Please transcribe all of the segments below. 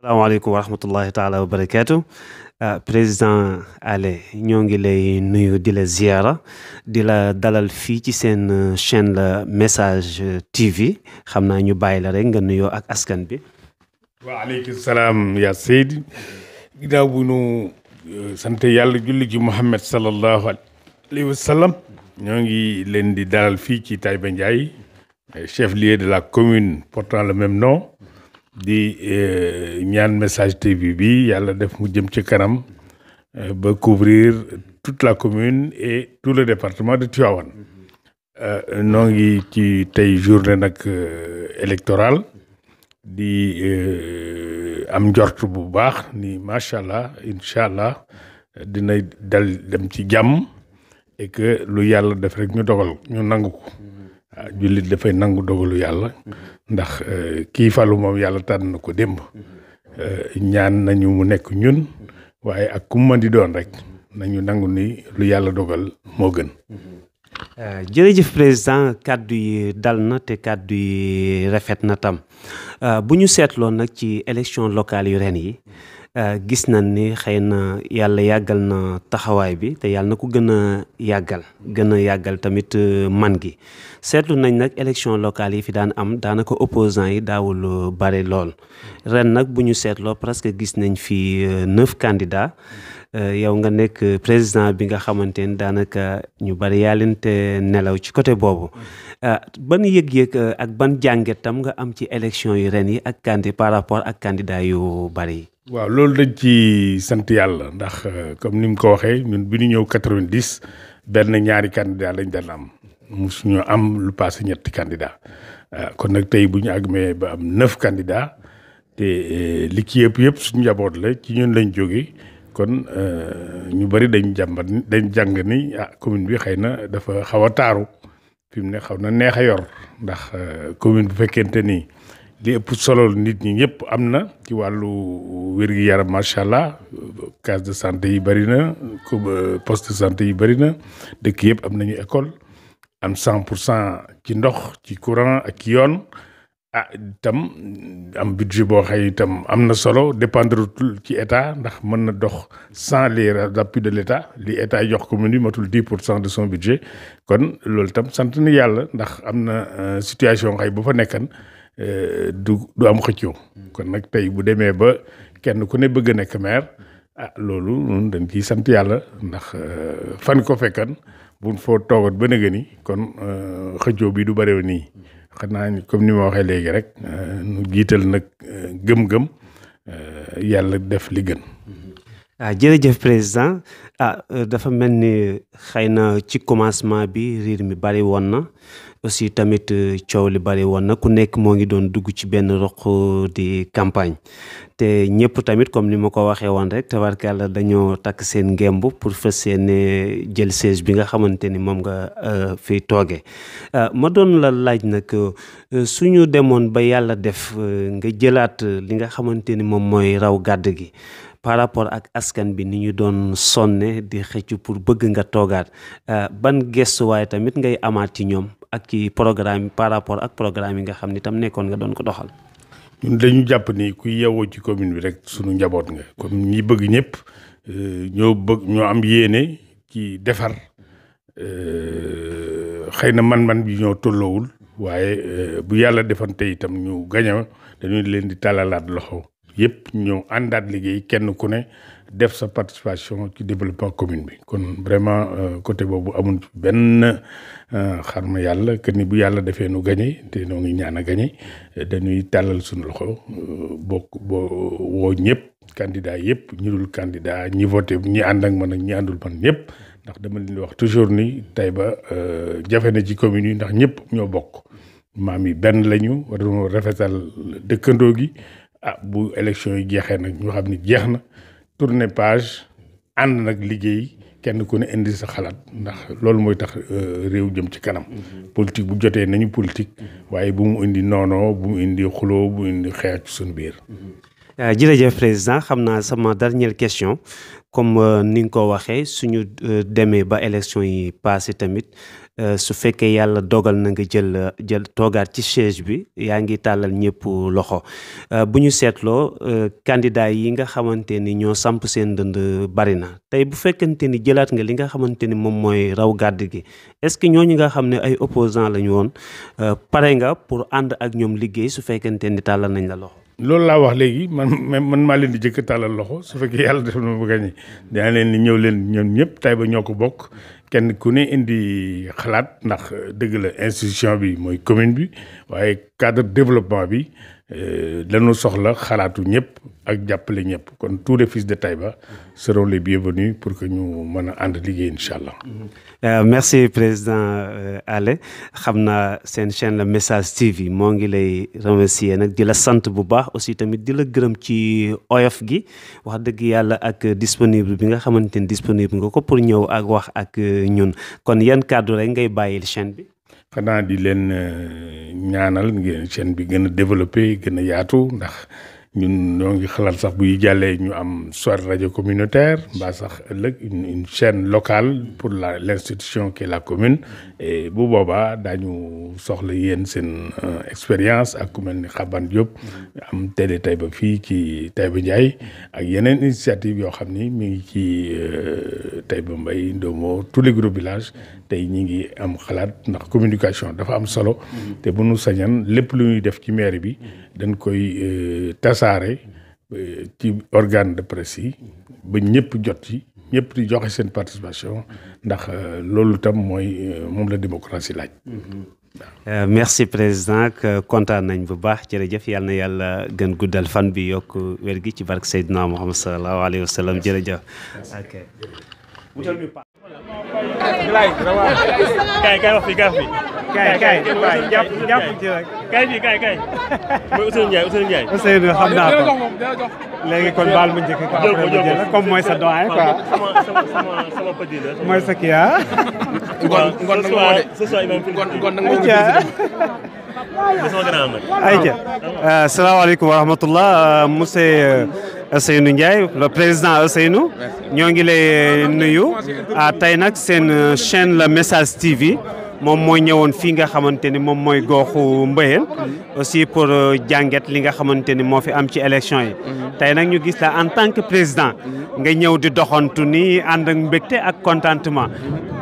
salaamaaleykum wa rahmatullahi taala wa barakaatu président Ale ñoo ngi lay nuyu di la ziara di la dalal fii ci seen chaîne la Message TV xam naa ñu bàyyi la rek nga nuyoo ak askan bi. waaleykum salaam yaa Seydi ginnaaw bu nu sant yàlla julli ci Muhammad sallallahu alayhi wa sallam ñoo ngi leen di dalal fii ci Taïba Ndiaye chef-lieu de la commune portant le même nom. di ñaan Message TV bi yàlla def mu jëm ci kanam ba couvrir toute la commune et tout le département de Tivaouane noo ngi ci tey journée nag électorale di am njort bu baax ni macha allah incha allah dina dal dem ci jàmm et que lu yàlla def rek ñu dogal ñu nangu ko. jullit dafay nangu dogalu yàlla ndax kii falu moom yàlla tànn na ko démb ñaan nañu mu nekk ñun waaye ak ku mu mën di doon rek nañu nangu ni lu yàlla dogal moo gën. jërëjëf président kàddu yi dal na te kàddu yi rafet na tam bu ñu seetloo nag ci élection locale yu ren yi gis nañ ni xëy na yàlla yàggal na taxawaay bi te yàlla na ko gën a yàggal tamit man gi seetlu nañ nag élection locale yi fi daan am daanaka opposants yi daawul bare lool ren nag bu ñu seetloo presque gis nañ fi 9 candidats yow nga nekk président bi nga xamante ni daanaka ñu bari yaa leen te nelaw ci côté boobu ban yëg-yëg ak ban jàngat tam nga am ci élection yu ren yi ak par rapport ak candidat yu bari yi. waaw loolu dañ ci sant yàlla ndax comme ni mu ko waxee ñun bi ñu ñëw 90 ñaari candidat lañ daan am musuñu am lu passé ñetti candidat kon nag tey bu ñu àggmee ba am 9 candidats te li ci yëpp suñu njaboot la ci ñun lañ jóge kon ñu bëri dañ jàng ni commune bi xëy na dafa xaw a taaru fi mu ne xaw na neex a yor ndax commune bu fekkente ni li ëpp solo nit ñi ñëpp am na ci wàllu wér-gi-yaram macha allah case de santé yi bëri na poste de santé yi bëri na dëkk yëpp am nañu école am 100% ci ndox ci courant ak ci yoon itam am budget boo xëy itam am na solo dépendre ci état ndax mën na dox sans les appuis de l' état li état jox commune bi matul 10% de son budget kon loolu itam sant ni yàlla ndax am na situation xëy bu fa nekkan du am xëccoo kon nag tey bu demee ba kenn ku ne bëgg a nekk maire loolu noonu dañ ciy sant yàlla ndax fan ko fekkan buñ foo toogat ba nëgë ni kon xëccoo bi du bëreew nii xanaa comme ni ma waxee léegi rek nu jiital nag gëm-gëm yàlla def li gën. jërëjëf président dafa mel ni xëy na ci commencement bi riir mi bari woon na aussi tamit coow li bari woon na ku nekk moo ngi doon dugg ci benn roq di campagne te ñëpp tamit comme ni ma ko waxee woon rek tabarkàlla dañoo takk seen ngemb pour fas yéene jël siège bi nga xamante ni moom nga fi toogee ma doon la laaj nag suñu demoon ba yàlla def nga jëlaat li nga xamante ni moom mooy raw gàdd gi par rapport ak askan bi ni ñu doon sonne di xëcc pour bëgg nga toogaat ban gestu waaye tamit ngay amaat ci ñoom ak ci programme par rapport ak programme yi nga xam ni tam nekkoon nga doon ko doxal. ñun dañu jàpp ni ku yeewoo ci commune bi rek sunu njaboot nga comme ñi bëgg ñëpp ñoo am yéene ci defar xëy na man-man bi ñoo tolloowul waaye bu yàlla defante itam ñu gaña dañuy leen di tàllalaat loxo yëpp ñëw àndaat liggéey kenn ku ne def sa participation ci développement commune bi kon vraiment côté boobu amul benn xarma yàlla que ni bu yàlla defee nu gañe te noo ngi ñaan a gañe dañuy tàllal suñu loxo woo ñëpp candidat yëpp ñi dul candidat ñi voté ñi ànd ak man ak ñi àndul man ñëpp ndax dama leen di wax toujours ni Taïba jafe na ci commune yi ndax ñëpp ñoo bokk maam yi benn lañu war dañoo rafetal dëkkandoo gi bu élection yi jeexee nag ñu xam ni jeex na tourner page ànd nag liggéey kenn ku ne indi sa xalaat ndax loolu mooy tax réew jëm ci kanam politique bu jotee nañu politique waaye bu mu indi noonoo bu mu indi xuloo bu mu indi xeex ci suñu biir. jërëjëf président xam naa sama dernière question comme ni nga ko waxee suñu demee ba élection yi passé tamit su fekkee yàlla dogal na nga jël toogaat ci siège bi yaa ngi tàllal ñëpp loxo bu ñu seetloo candidat yi nga xamante ni ñoo samp seen dënd bari na tey bu fekkente ni jëlaat nga li nga xamante ni moom mooy raw gàdd gi est-ce que ñooñu nga xam ne ay opposants la ñu woon pare nga pour ànd ak ñoom liggéey su fekkente ni tàllal nañ la loxo. loolu laa wax léegi man maa leen di jëkk tàllal loxo su fekkee yàlla def na ma gañe dinaa leen ni ñëw leen ñoom ñëpp Taïba ñoo ko bokk kenn ku ne indi xalaat ndax dëgg la institution bi mooy commune bi waaye cadre développement bi dañu soxla xalaatu ñëpp ak jàppale ñëpp kon tous les fils de Taïba seront les bienvenus pour que ñu mën a ànd liggéey incha allah. Merci président Ale xam naa seen chaîne la Message TV moo ngi lay remercier nag di la sant bu baax aussi tamit di la gërëm ci oyof gi wax dëgg yàlla ak disponible bi nga xamante ni disponible nga ko pour ñëw ak wax ak ñun kon yan kàddu rek ngay bàyyil chaîne bi. xanaa di leen ñaanal ngeen chaîne bi gën a développé gën a yaatu ndax ñun ñoo ngi xalaat sax buy jàllee ñu am soit rajo communautaire mbaa sax ëllëg une chaîne locale pour l'institution qui est la commune et bu boobaa daañu soxla yéen seen expérience ak ku mel ni Xaban Diop am télé Taïba fii ci Taïba Ndiaye ak yeneen initiative yoo xam ni mi ngi ci Taïba Mbaye Ndomo tous les gros villages tey ñi ngi am xalaat ndax communication dafa am solo te bu nu sañan lépp lu ñuy def ci mairie bi dañ koy tasaare ci organe de presse yi ba ñëpp jot ci ñëpp di joxe seen participation ndax loolu tam mooy moom la démocratie laaj. Merci président kontaan nañ bu baax jërëjëf yal na yàlla gën guddal fan bi yokk wér gi ci barke Seydina Muhammad sallallahu alayhi wa sallam jërëjëf. kay wax fi kay jàpp ci rek. kay mooy Ousseynou xam naa ko léegi kon baal ma njëkk ko jël comme mooy sa doyen quoi. sama petit la. mooy sa kii ah. ngoon nag moo ayca salaamaaleykum wa rahmatullah monsieur Ousseynou Ndiaye le président Ousseynou ñoo ngi lay nuyu tey nag seen chaîne la Message TV moom mooy ñëwoon fii nga xamante ni moom mooy goxu Mbéyeen aussi pour jàngat li nga xamante ni moo fi am ci élection yi tey nag ñu gis la en tant que président nga ñëw di doxantu ni ànd ak mbégte ak contentement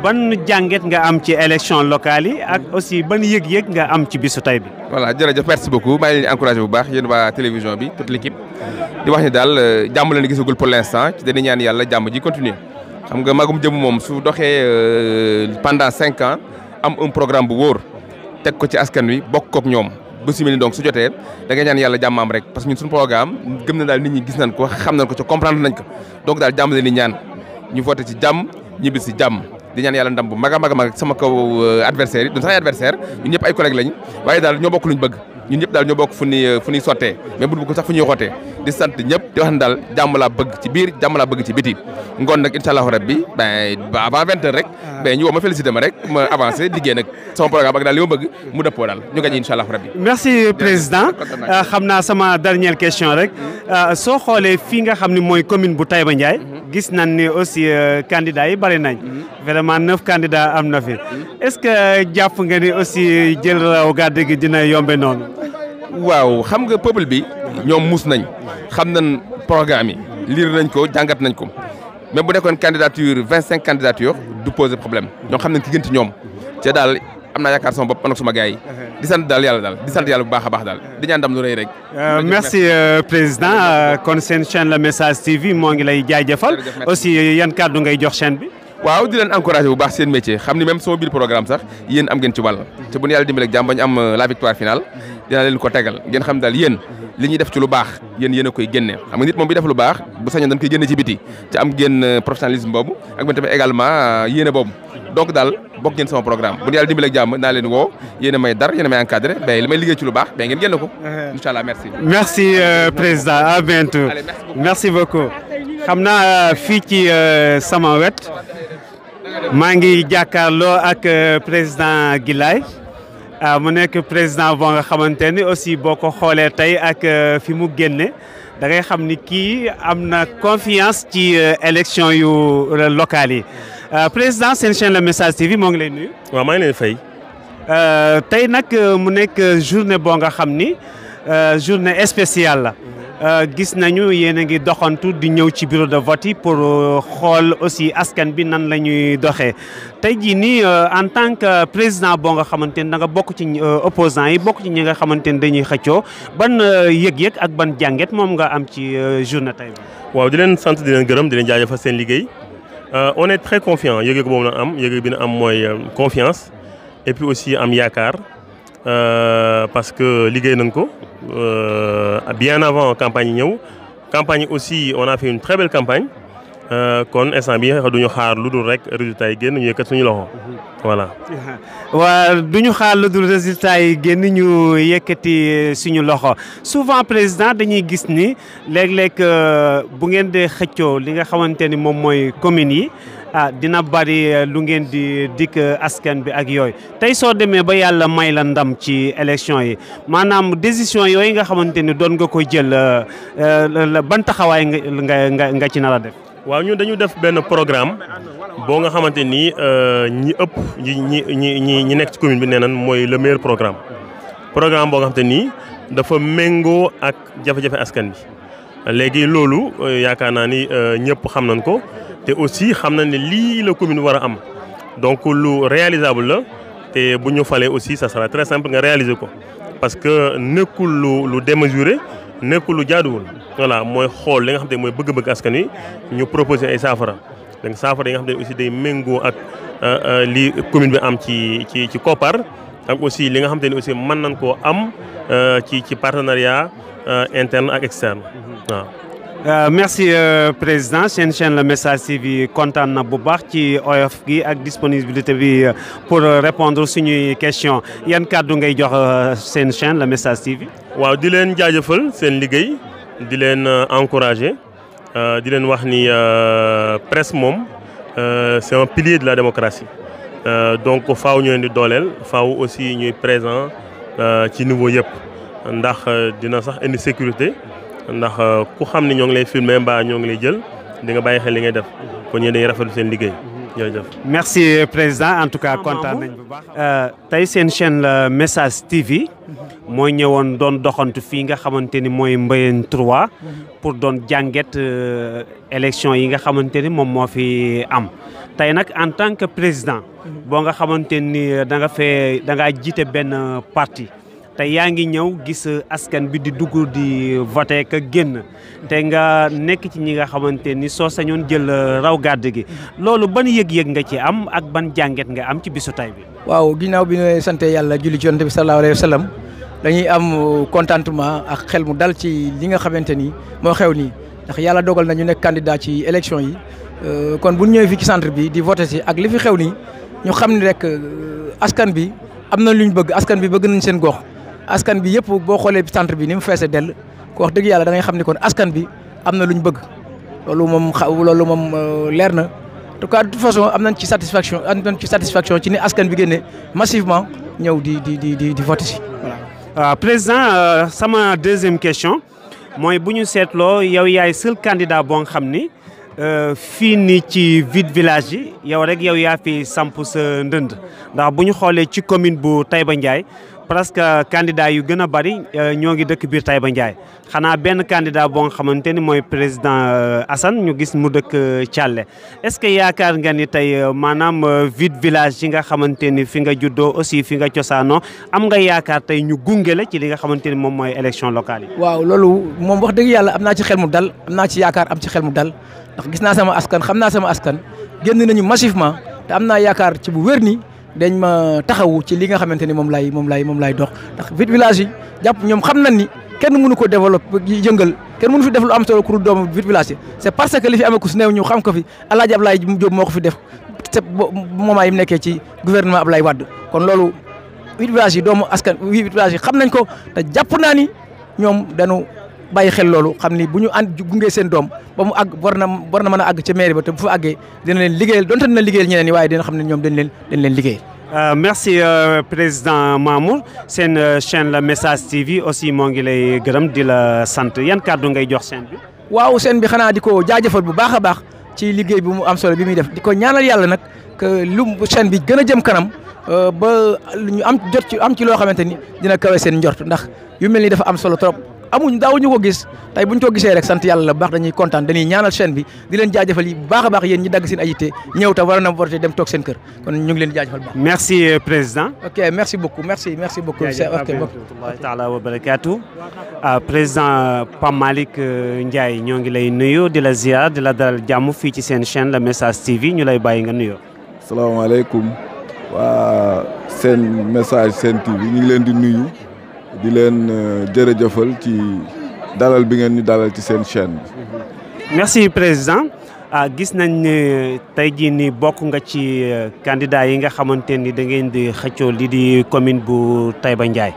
ban jàngat nga am ci élection locale yi ak aussi ban yëg-yëg nga am ci bisu tey bi. voilà jërëjëf merci beaucoup maa ngi leen di encouragé bu baax yéen waa télévision bi toute l'équipe di wax ni daal jàmm leen gisagul pour l'instant ci dañuy ñaan yàlla jàmm ji continuer xam nga magum jëm moom su doxee pendant 5 ans am un programme bu wóor teg ko ci askan wi bokk kook ñoom ba si mel ni donc su jotee da ngay ñaan yàlla jàmmaam rek parce que ñun suñu programme gëm na daal nit ñi gis nañ ko xam nañ ko ci comprendre nañ ko donc daal jàmm leen di ñaan ñu voté ci jàmm ñibbi si jàmm di ñaan yàlla ndam bu mag a mag sama kaw adversaire yi duñ sax ay adversaire ñun ñëpp ay collègues lañ waaye daal ñoo bokk luñ bëgg ñun ñëpp daal ñoo bokk fu ñuy sottee mais bu ko sax fu ñuy xootee di sant ñëpp di wax ne daal jàmm laa bëgg ci biir jàmm laa bëgg ci biti ngoon nag incha allahu rabbi ba avant 20 heures rek ñu woo ma félicité ma rek ma avancé liggéey nag sama programme ak daal li ma bëgg mu dëppoo daal ñu gañ incha allahu rabbi. merci président xam naa sama dernière question rek soo xoolee fii nga xam ne mooy commune bu Taïba Ndiaye gis nañ ni aussi candidats yi bari nañ vraiment 9 candidats am na fi est-ce que jàpp nga ni aussi jël raw gàddu gi dina yombe noonu. waaw xam nga peuple bi ñoom muus nañ xam nañ programme yi lire nañ ko jàngat nañ ko mais bu nekkoon candidature 25 candidatures du poser problème ñoo xam nañ ki gën ci ñoom te daal am naa yaakaar sama bopp man ak sama gars yi di sant daal yàlla daal di sant yàlla bu baax a baax daal di ñaan ndam lu rëy rek. merci président kon seen chaîne la Message TV moo ngi lay jaajëfal aussi yan kàddu ngay jox chaîne bi. waaw di leen encouragé bu baax seen métier xam ni même sama biir programme sax yéen am ngeen ci wàll te bu ñu yàlla dimbali ak jàmm ba ñu am la victoire finale dinaa leen ko tegal ngeen xam daal yéen li ñuy def ci lu baax yéen a koy génne xam nga nit moom bi def lu baax bu sañoon dañ koy génne ci biti te am ngeen professionnalisme boobu ak man tamit également yéene boobu donc daal bokk ngeen sama programme bu ñu yàlla dimbali ak jàmm naa leen woo yéen a may dar yéen a may encadré li may liggéey ci lu baax ngeen génne ko incha allah merci. merci président à bientôt. merci beaucoup xam naa fii ci sama wet maa ngi jàkkaarloo ak président Gilaay mu nekk président boo nga xamante ni aussi boo ko xoolee tey ak fi mu génne da ngay xam ni kii am na confiance ci élection yu locales yi président seen chaîne Le Message TV moo ngi lay nuyu. waaw maa ngi leen fay. tey nag mu nekk journée boo nga xam ni journée spéciale la. gis nañu yéen a ngi doxantu di ñëw ci bureau de vote yi pour xool aussi askan bi nan la ñuy doxee tey jii nii en tant que président boo nga xamante ni da nga bokk ci opposants yi bokk ci ñi nga xamante ni dañuy xëccoo ban yëg-yëg ak ban jànget moom nga am ci journée tey bi. waaw di leen sant di leen gërëm di leen jaajëfal seen liggéey on est très confiant yëg-yëg boobu na am yëg-yëg bi na am mooy confiance et puis aussi am yaakaar parce que liggéey nañ ko. Bien avant campagne yi ñëw campagne aussi on a fait une très belle campagne kon instant bi duñu xaar lu dul rek résultat yi génn ñu yëkkat suñu loxo voilà. waa duñu xaar lu dul résultat yi génn ñu yëkkati suñu loxo souvent président dañuy gis ni léeg-léeg bu ngeen dee xëccoo li nga xamante ni moom mooy communes yi. dina bari lu ngeen di dikk askan bi ak yooyu tey soo demee ba yàlla may la ndam ci élection yi maanaam décision yooyu nga xamante ni doon nga ko jël ban taxawaay nga ci nar a def. waaw ñun dañu def benn programme boo nga xamante ni ñi ëpp ñi nekk ci commune bi nee nañ mooy le meilleur programme boo nga xamante ni dafa méngoo ak jafe-jafe askan bi léegi loolu yaakaar naa ni ñëpp xam nañ ko. te aussi xam na ne lii la commune war a am donc lu réalisable la te bu ñu falee aussi ça sera très simple nga réaliser ko parce que nekkul lu démesuré nekkul lu jaaduwul voilà mooy xool li nga xam te mooy bëgg-bëgg askan wi ñu proposer ay saafara donc saafara yi nga xam te aussi day méngoo ak li commune bi am ci koppar ak aussi li nga xam te ne aussi mën nañ koo am ci partenariat interne ak externe waaw. Merci président seen chaîne Le Message TV kontaan na bu baax ci oyof gi ak disponibilité bi pour répondre suñuy question yan kàddu ngay jox seen chaîne Le Message TV. waaw di leen jaajëfal seen liggéey di leen encourager di leen wax ni presse moom c'est un pilier de la démocratie donc faaw ñu leen di dooleel faaw aussi ñuy présent ci niveau yëpp ndax dina sax indi sécurité. ndax ku xam ne ñoo ngi lay filmer mbaa ñoo ngi lay jël di nga bàyyi xel li ngay def kon ñeen dañuy rafetlu seen liggéey jërëjëf. merci président en tout cas kontaan nañ bu baax. tey seen chaîne Le Message TV mooy ñëwoon doon doxantu fii nga xamante ni mooy Mbayeen 3 pour doon jànget élection yi nga xamante ni moom moo fi am tey nag en tant que président boo nga xamante ni da ngaa jiite benn parti. te yaa ngi ñëw gis askan bi di dugg di voté ka génn te nga nekk ci ñi nga xamante ni soo sañoon jël raw gàdd gi loolu ban yëg-yëg nga ci am ak ban jànget nga am ci bisu tay bi. waaw ginnaaw bi ñu sant yàlla julli ci yonent bi sallallahu alayhi wa sallam dañuy am contentement ak xel mu dal ci li nga xamante ni moo xew nii ndax yàlla dogal na ñu nekk candidat ci élection yi kon bu ñu ñëwee fii ci centre bi di voté si ak li fi xew nii ñu xam ni rek askan bi am na lu ñu bëgg askan bi bëgg nañ seen gox. askan bi yëpp boo xoolee centre bi ni mu feesee dell ko wax dëgg yàlla da ngay xam ni kon askan bi am na lu ñu bëgg loolu moom leer na en tout cas de toute façon am nañ ci satisfaction ci ni askan bi génne massivement ñëw di voter si voilà. président sama deuxième question mooy bu ñu seetloo yow yaay seul candidat boo nga xam ni fii nii ci village yi yow rek yow yaa fi samp sa ndënd ndax bu ñu xoolee ci commune bu Taïba Ndiaye. presque candidat yu gën a bari ñoo ngi dëkk biir Taïba Ndiaye xanaa benn candidat boo nga xamante ni mooy président Assane ñu gis mu dëkk Thialé est-ce que yaakaar nga ni tey maanaam village yi nga xamante ni fi nga juddoo aussi fi nga cosaanoo am nga yaakaar tey ñu gunge la ci li nga xamante ni moom mooy élection locale yi. waaw loolu moom wax dëgg yàlla am naa ci xel mu dal am naa ci yaakaar am ci xel mu dal ndax gis naa sama askan xam naa sama askan génn nañu massivement te am naa yaakaar ci bu wér ni dañ ma taxawu ci li nga xamante ni moom lay dox ndax village yi jàpp ñoom xam nañ ni kenn mënu ko développer yëngal kenn mënu fi def lu am solo pour doomu village yi c'est parce que li fi amee ku si néew ñu xam ko fi El Hadj Abdoulaye Diop moo ko fi def te moment yi mu nekkee ci gouvernement Abdoulaye Wade kon loolu village yi doomu askan village yi xam nañ ko te jàpp naa ni ñoom dañu bàyyi xel loolu xam ni bu ñu ànd gunge seen doom ba mu àgg war na mën a àgg ca mairie ba te bu fa àggee dina leen liggéeyal donte dina liggéeyal ñeneen ñi waaye dina xam ne ñoom dañ leen liggéey merci président Mamour seen chaîne la Message TV aussi moo ngi lay gërëm di la sant yan kàddu ngay jox chaîne bi. waaw chaîne bi xanaa di ko jaajëfal bu baax a baax ci liggéey bi mu am solo bi muy def di ko ñaanal yàlla nag que lu chaîne bi gën a jëm kanam ba ñu am ci loo xamante ni dina kawe seen njort ndax yu mel ni dafa am solo trop. daawuñu ko gis tey buñ ko gisee rek sant yàlla la baax dañuy kontaan dañuy ñaanal chaîne bi di leen jaajëfal yi bu baax a baax yéen ñi dagg seen ay yitte ñëw ta war na voté dem toog seen kër kon ñu ngi leen di jaajëfal baax. merci président. ok merci beaucoup merci beaucoup. ok taala wa barakaatu. président Pape Malick Ndiaye ñoo ngi lay nuyu di la ziar di la dalal jàmm fii ci seen chaîne la Message TV ñu lay bàyyi nga nuyoo. salaamaaleykum waa seen Message seen TV ñu ngi leen di nuyu. di leen jërëjëfal ci dalal bi ngeen ñu dalal ci seen chaîne bi. merci président gis nañ ne tey jii nii bokk nga ci candidat yi nga xamante ni da ngeen di xëccoo li di commune bu Taïba Ndiaye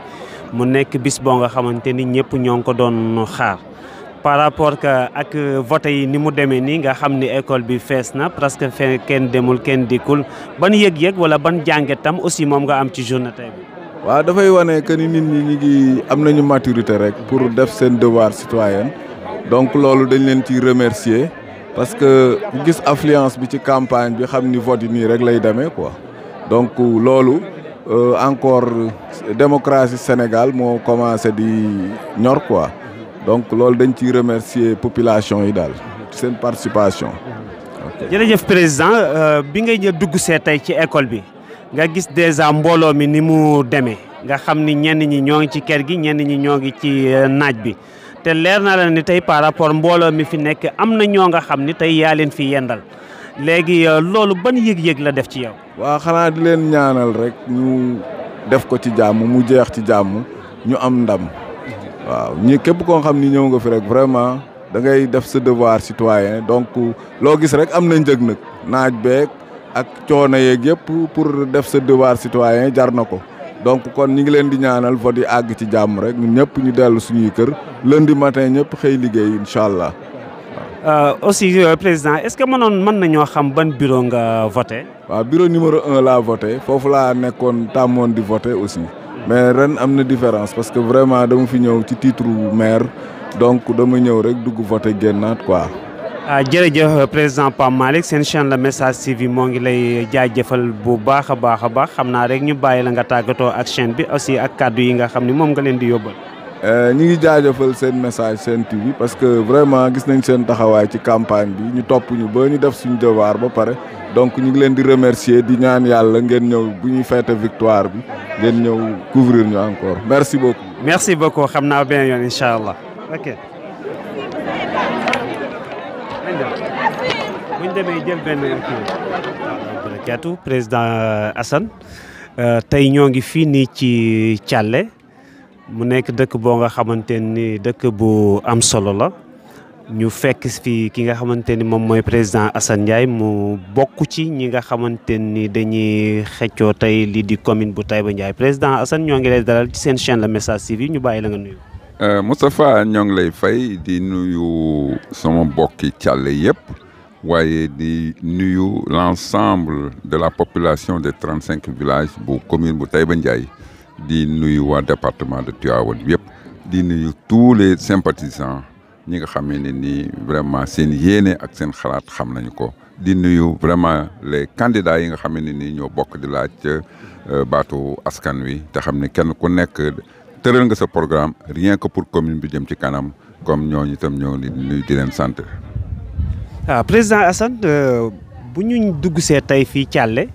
mu nekk bis boo nga xamante ni ñëpp ñoo ngi ko doon xaar par rapport que ak vote yi ni mu demee nii nga xam ni école bi fees na presque kenn demul kenn dikkul ban yëg-yëg wala ban jàngetam aussi moom nga am ci journée tey bi. waaw dafay wane que ni nit ñi ñu ngi am nañu maturité rek pour def seen devoir citoyen donc loolu dañ leen ciy remercier parce que ku gis affluence bi ci campagne bi xam ni vote yi nii rek lay demee quoi donc loolu encore démocratie Sénégal moo commencé di ñor quoi donc loolu dañ ciy remercier population yi daal ci seen participation. jërëjëf président bi ngay dugg see tey ci école bi. nga gis déjà mbooloo mi ni mu demee nga xam ni ñenn ñi ñoo ngi ci kër gi ñenn ñi ñoo ngi ci naaj bi te leer na la ni tey par rapport mbooloo mi fi nekk am na ñoo nga xam ni tey yaa leen fi yendal léegi loolu ban yëg-yëg la def ci yow. waaw xanaa di leen ñaanal rek ñu def ko ci jàmm mu jeex ci jàmm ñu am ndam waaw ñi képp koo xam ni ñëw nga fi rek vraiment da ngay def sa devoir citoyen donc loo gis rek am na njëg nag naaj beeg. ak coono yeeg yëpp pour def sa devoir citoyen jar na ko donc kon ñi ngi leen di ñaanal vote yi àgg ci jàmm rek ñun ñëpp ñu dellu suñuy kër lundi matin ñëpp xëy liggéey incha allah. aussi président est-ce que mën nañoo xam ban bureau nga voté. waaw bureau numéro 1 laa voté foofu laa nekkoon tàmmoon di voté aussi mais ren am na différence parce que vraiment dama fi ñëw ci titre maire donc dama ñëw rek dugg voté génnaat quoi. jërëjëf président Pape Malick seen chaîne la Message TV moo ngi lay jaajëfal bu baax a baax xam naa rek ñu bàyyi la nga tàggatoo ak chaîne bi aussi ak kàddu yi nga xam ni moom nga leen di yóbbal. ñi ngi jaajëfal seen Message seen TV parce que vraiment gis nañ seen taxawaay ci campagne bi ñu topp ñu ba ñu def suñu devoir ba pare donc ñu ngi leen di remercier di ñaan yàlla ngeen ñëw bu ñuy fête victoire bi ngeen ñëw couvrir ñu encore merci beaucoup. merci beaucoup xam naa beneen yoon incha allah ok. bu ñu demee jël benn kii président Assane tey ñoo ngi fii nii ci Thialé mu nekk dëkk boo nga xamante ni dëkk bu am solo la ñu fekk fi ki nga xamante ni moom mooy président Assane Ndiaye mu bokk ci ñi nga xamante ni dañuy xëccoo tey lii di commune bu Taïba Ndiaye président Assane ñoo ngi lay dalal ci seen chaîne la Message TV ñu bàyyi la nga nuyu. Moustapha ñoo ngi lay fay di nuyu sama mbokki Thialé yëpp waaye di nuyu l'ensemble de la population des 35 villages bu commune bu Taïba Ndiaye di nuyu waa département de Tivaouane yëpp di nuyu tous les sympathisants ñi nga xamee ne nii vraiment seen yéene ak seen xalaat xam nañu ko di nuyu vraiment les candidats yi nga xam ne nii ñoo bokk di laaj baatu askan wi te xam ne kenn ku nekk tëral nga sa programme rien que pour commune bi jëm ci kanam comme ñooñu itam ñoo ngi nuyu di leen sant. président Assane bu ñu dugg see tey fii Thialé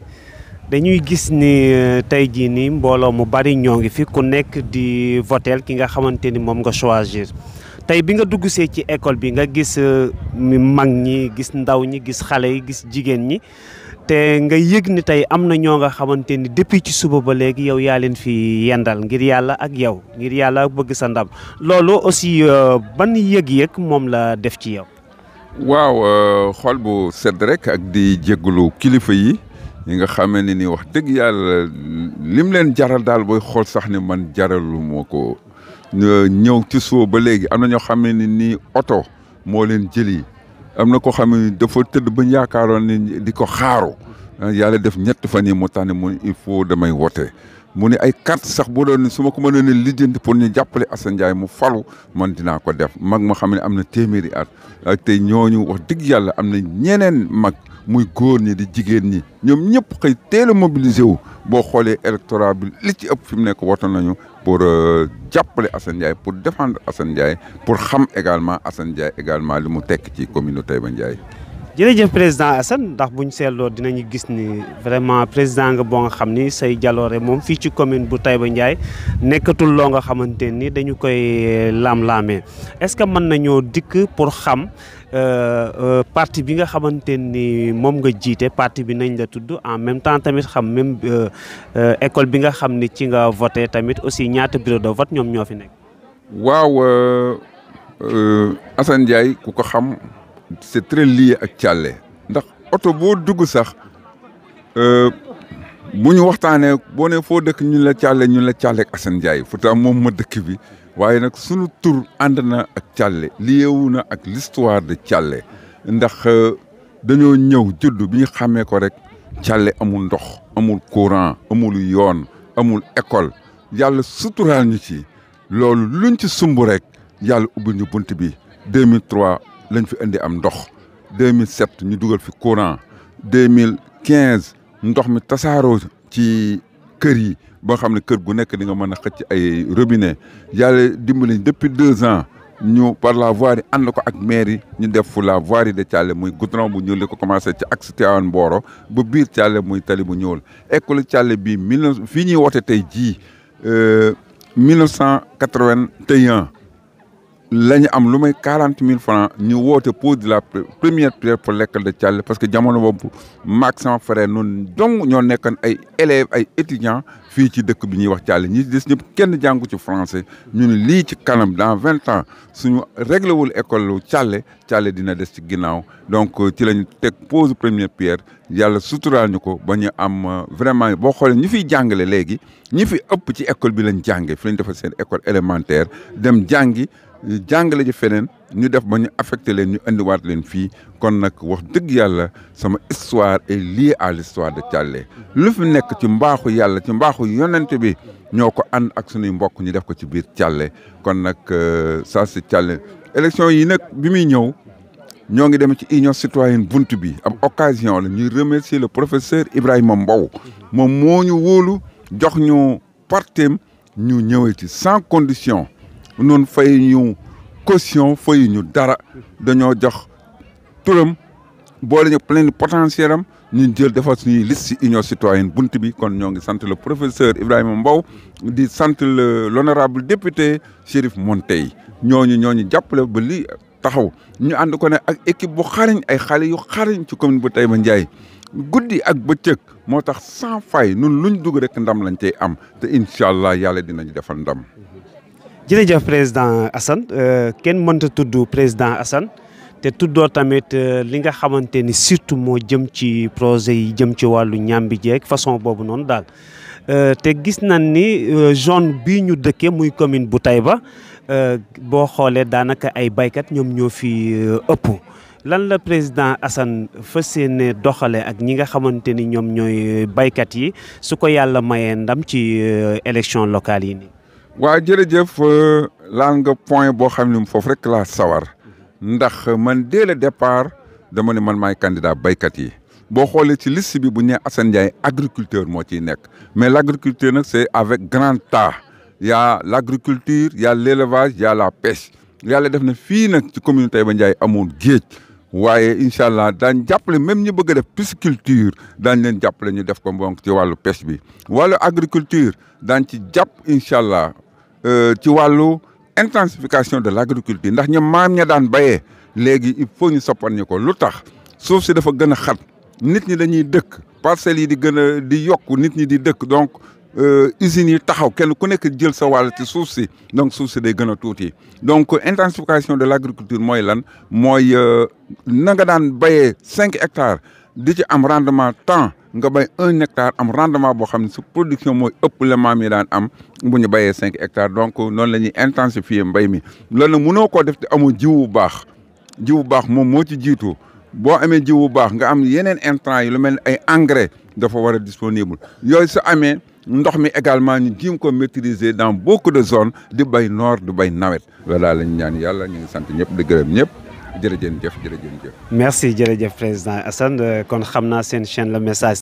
dañuy gis ni tey jii nii mbooloo mu bari ñoo ngi fi ku nekk di votel ki nga xamante ni moom nga choisir tey bi nga dugg see ci école bi nga gis mag ñi gis ndaw ñi gis xale yi gis jigéen ñi te nga yëg ni tey am na ñoo nga xamante ni depuis ci suba ba léegi yow yaa leen fi yendal ngir yàlla ak yow ngir yàlla bëgg sa ndam loolu aussi ban yëg-yëg moom la def ci yow. waaw xol bu sedd rek ak di jégalu kilifa yi nga xamee ne ni wax dëgg yàlla lim leen jaral daal booy xool sax ni man jaralu moo ko ñëw ci suba ba léegi am na ñoo xam ne ni oto moo leen jëli am na ko xam ne dafa tëdd ba yaakaaroon ni di ko xaaru yàlla def ñett fan yi mu tànn mu il faut damay wote mu ne ay carte sax bu doon su ma ko mënoon a lijjanti pour ñu jàppale Assane Ndiaye mu falu man dinaa ko def mag ma xam ne am na téeméeri at ak tey ñooñu wax dëgg yàlla am na ñeneen mag muy góor ñi di jigéen ñi ñoom ñëpp xëy teel a mobilisé wu boo xoolee électorat bi li ci ëpp fi mu nekk woto nañu pour jàppale Assane Ndiaye pour défendre Assane Ndiaye pour xam également Assane Ndiaye également li mu tekk ci commune Taïba Ndiaye. jërëjëf président Assane ndax buñ seetloo dinañu gis ni vraiment président nga boo nga xam ni say jaloore moom fii ci commune bu Taïba Ndiaye nekkatul loo nga xamante ni dañu koy laam-laamee est-ce que mën nañoo dikk pour xam parti bi nga xamante ni moom nga jiite parti bi nañ la tudd en même temps tamit xam même école bi nga xam ni ci nga voté tamit aussi ñaata bureau de vote ñoom ñoo fi nekk. waaw Assane Ndiaye ku ko xam. C'est très lié ak Thialé ndax oto boo dugg sax bu ñu waxtaanee boo ne foo dëkk ñun la Thialé ak Assane Ndiaye pourtant moom ma dëkk bi waaye nag sunu tur ànd na ak Thialé liyewu na ak l'histoire de Thialé ndax dañoo ñëw juddu bi ñu xàmmee ko rek Thialé amul ndox amul courant amul yoon amul école yàlla suturaal ñu ci loolu luñ ci sumb rek yàlla ubbil ñu bunt bi 2003 lañ fi indi am ndox 2007 ñu dugal fi courant 2015 ndox mi tasaaroo ci kër yi ba xam ne kër gu nekk di nga mën a xëcc ay robinet yàlla dimbali depuis 2 ans ñu par la voirie ànd ko ak mairie ñu def fu la voirie de Thialé muy goudron bu ñuul li ko commencé ci axe Tivaouane Mboro ba biir Thialé muy tali bu ñuul école Thialé bii fii ñuy woote tey jii 1981 la ñu am lu may 40 000 francs ñu woote pose de la première pierre pour l'école de Thialé parce que jamono boobu maag sama frère noonu donc ñoo nekkoon ay élèves ay étudiants fii ci dëkk bi ñuy wax Thialé ñi des ñëpp kenn jàngu ci français ñu ne lii ci kanam dans 20 ans suñu réglé wul école lu Thialé dina des ci ginnaaw donc ci lañu teg pose première pierre yàlla suturaal ñu ko ba ñu am vraiment boo xoolee ñi fiy jàngale léegi ñi fi ëpp ci école bi lañ jànge fi lañ defal seen école élémentaire dem jàngi jàngale ji feneen ñu def ba ñu affecté leen ñu indiwaat leen fii kon nag wax dëgg yàlla sama histoire est liée à l'histoire de Thialé lu fi nekk ci mbaaxu yàlla ci mbaaxu yonent bi ñoo ko ànd ak suñuy mbokk ñu def ko ci biir Thialé kon nag ça c'est Thialé élection yi nag bi muy ñëw ñoo ngi dem ci union citoyenne bunt bi am occasion la ñuy remercier le professeur Ibrahima Mbow moom moo ñu wóolu jox ñu partem ñu ñëwee ci sans condition noonu fay ñu caution fay ñu dara dañoo jox turam boole ñu plénipotentiaire am ñu jël defal suñuy liste ci union citoyenne bunt bi kon ñoo ngi sant le professeur Ibrahima Mbow di sant l'honorable député Chérif Montey ñooñu jàppale ba lii taxaw ñu ànd ko ne ak équipe bu xarañ ay xale yu xarañ ci commune bu Taïba Ndiaye guddi ak bëccëg moo tax sans faille nun luñ dugg rek ndam lañ cay am te incha allah yàlla dinañu defal ndam. jërëjëf président Assane kenn mënta tudd président Assane te tuddoo tamit li nga xamante ni surtout moo jëm ci projet yi jëm ci wàllu ñambi jeeg façon boobu noonu daal te gis nañ ni zone bii ñu dëkkee muy commune bu Taïba boo xoolee daanaka ay baykat ñoom ñoo fi ëpp lan la président Assane fas yéene doxale ak ñi nga xamante ni ñoom ñooy baykat yi su ko yàlla mayee ndam ci élection locale yi nii. waa jërëjëf laal nga point boo xam ne foofu rek laa sawar ndax man dès le départ dama ne man maay candidat baykat yi boo xoolee ci liste bi bu ñu nee Assane Ndiaye agriculteur moo ciy nekk mais l'agriculture nag c'est avec grand A y a l'agriculture y a l'élevage y a la pêche yàlla def na fii nag ci commune Taïba Ndiaye amoon géej waaye incha allah daañ jàppale même ñu bëgg a def pisciculture daañ leen jàppale ñu def ko donc ci wàllu pêche bi wàllu agriculture daañ ci jàpp incha allah ci wàllu intensification de l'agriculture ndax ñoom maam ña daan bayee léegi il faut ñu soppan ñu ko lu tax suuf si dafa gën a xat nit ñi dañuy dëkk parcelles yi di gën a di yokk nit ñi di dëkk donc usines yi taxaw kenn ku nekk jël sa wàll ci suuf si donc suuf si day gën a tuuti donc intensification de l'agriculture mooy lan mooy na nga daan bayee 5 hectares di ci am rendement temps nga bay 1 hectare am rendement boo xam ne su production mooy ëpp la maam yi daan am bu ñu bayee 5 hectares donc noonu la ñuy intensifier mbay mi loolu nag mënoo koo def te amoo jiw bu baax moom moo ci jiitu boo amee jiw bu baax nga am yeneen intrants yi lu mel ni ay engrais dafa war a disponible yooyu su amee ndox mi également ñu jéem ko maîtriser dans beaucoup de zones di bay noor di bay nawet loolu daal lañ ñaan yàlla ñu ngi sant ñëpp di gërëm ñëpp jërëjëf. merci jërëjëf président Assane kon xam naa seen chaîne Le Message